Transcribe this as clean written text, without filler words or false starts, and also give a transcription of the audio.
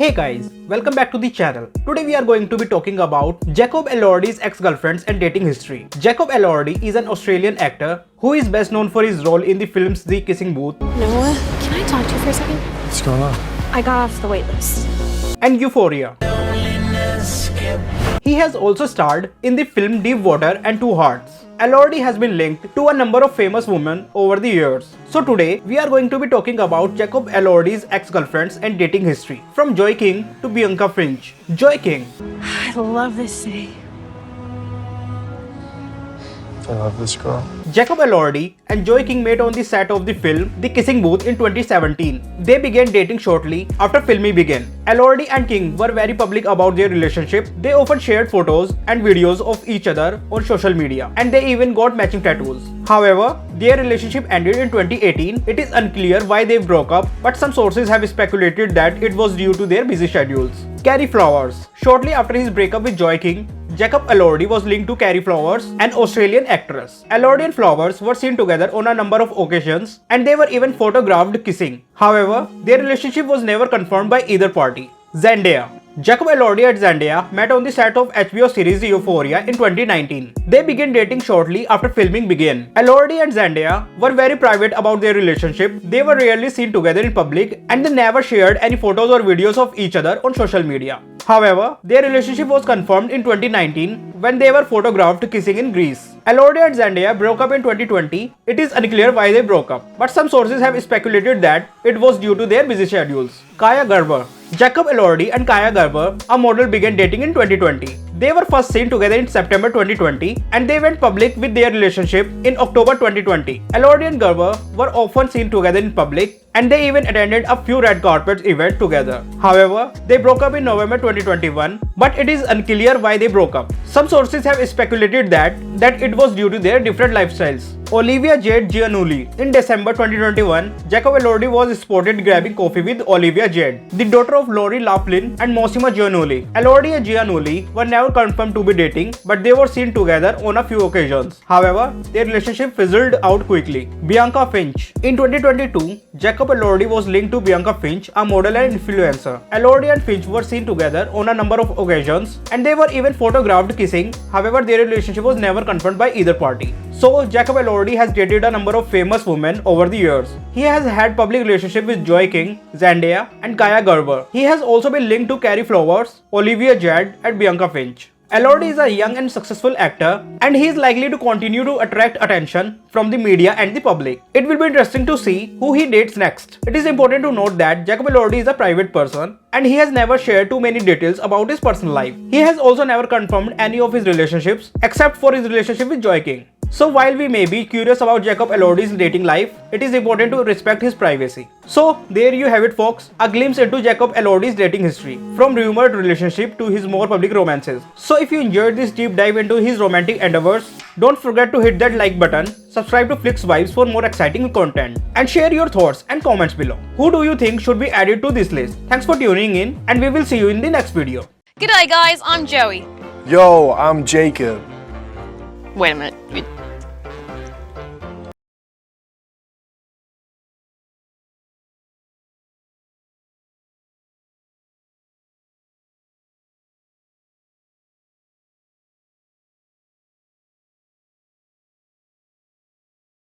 Hey guys, welcome back to the channel. Today we are going to be talking about Jacob Elordi's ex-girlfriends and dating history. Jacob Elordi is an Australian actor who is best known for his role in the films The Kissing Booth, Noah, can I talk to you for a second? What's going on? I got off the wait list. and Euphoria. He has also starred in the film Deep Water and Two Hearts. Elordi has been linked to a number of famous women over the years. So today, we are going to be talking about Jacob Elordi's ex-girlfriends and dating history, from Joy King to Bianca Finch. Joy King. I love this city. I love this girl. Jacob Elordi and Joy King met on the set of the film The Kissing Booth in 2017. They began dating shortly after filming began. Elordi and King were very public about their relationship. They often shared photos and videos of each other on social media, and they even got matching tattoos. However, their relationship ended in 2018. It is unclear why they broke up, but some sources have speculated that it was due to their busy schedules. Carrie Flowers. Shortly after his breakup with Joy King, Jacob Elordi was linked to Carrie Flowers, an Australian actress. Elordi and Flowers were seen together on a number of occasions, and they were even photographed kissing. However, their relationship was never confirmed by either party. Zendaya. Jacob Elordi and Zendaya met on the set of HBO series Euphoria in 2019. They began dating shortly after filming began. Elordi and Zendaya were very private about their relationship. They were rarely seen together in public, and they never shared any photos or videos of each other on social media. However, their relationship was confirmed in 2019 when they were photographed kissing in Greece. Elordi and Zendaya broke up in 2020. It is unclear why they broke up, but some sources have speculated that it was due to their busy schedules. Kaya Gerber. Jacob Elordi and Kaya Gerber, a model, began dating in 2020. They were first seen together in September 2020, and they went public with their relationship in October 2020. Elordi and Gerber were often seen together in public, and they even attended a few red carpet events together. However, they broke up in November 2021, but it is unclear why they broke up. Some sources have speculated that it was due to their different lifestyles. Olivia Jade Giannulli. In December 2021, Jacob Elordi was spotted grabbing coffee with Olivia Jade, the daughter of Lori Laughlin and Mossima Giannulli. Elordi and Giannulli were never confirmed to be dating, but they were seen together on a few occasions. However, their relationship fizzled out quickly. Bianca Finch. In 2022, Jacob Elordi was linked to Bianca Finch, a model and influencer. Elordi and Finch were seen together on a number of occasions, and they were even photographed kissing. However, their relationship was never confirmed by either party. So, Jacob Elordi has dated a number of famous women over the years. He has had public relationship with Joy King, Zendaya, and Kaya Gerber. He has also been linked to Carrie Flowers, Olivia Jade, and Bianca Finch. Elordi is a young and successful actor, and he is likely to continue to attract attention from the media and the public. It will be interesting to see who he dates next. It is important to note that Jacob Elordi is a private person, and he has never shared too many details about his personal life. He has also never confirmed any of his relationships except for his relationship with Joy King. So while we may be curious about Jacob Elordi's dating life, it is important to respect his privacy. So there you have it folks, a glimpse into Jacob Elordi's dating history, from rumored relationship to his more public romances. So if you enjoyed this deep dive into his romantic endeavors, don't forget to hit that like button, subscribe to Flix Vibes for more exciting content, and share your thoughts and comments below. Who do you think should be added to this list? Thanks for tuning in, and we will see you in the next video. G'day guys, I'm Joey. Yo, I'm Jacob. Wait a minute,